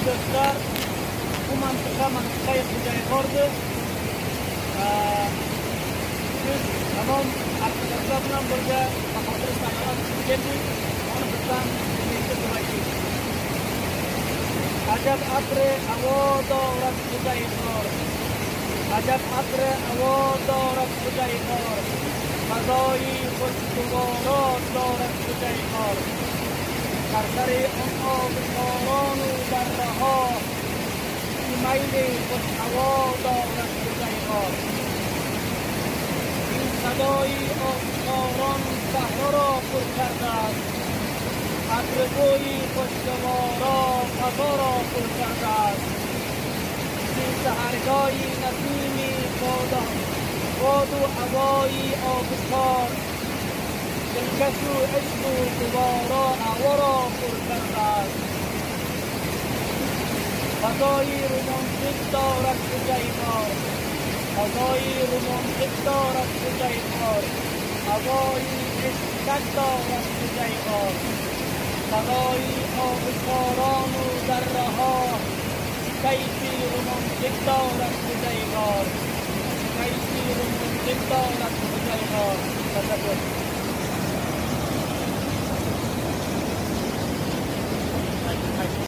دوستlar bu mantıqa Xo'jayqordi. Biz tamom arkadaşlar bilan birga Bahodir Sayyorat keldik. Onu bizdan Ajab atre avo dorat Xo'jayqor. Ajab atre avo dorat Xo'jayqor. Fazoi xushguvoro dorat Xo'jayqor. Sarsari on qoronu darraho. Mayli خوش هوا دارد Xo'jayqor. این صدای آشکاران صحرا را پر کرده است. ابرگوی خوشگوارا فضا را پر کرده است. این سحرگاه نسیمی باد و هوای آبکار دلکش و عشق و گوارا هوا را پر کرده است. فضای رومانتیک دارد Xo'jayqor. فضای رومانتیک دارد Xo'jayqor. هوای عشقک دارد Xo'jayqor. صدای آبکاران و دره‌ها کیفی رومانتیک دارد Xo'jayqor. کیفی رومانتیک دارد Xo'jayqor. تشکر.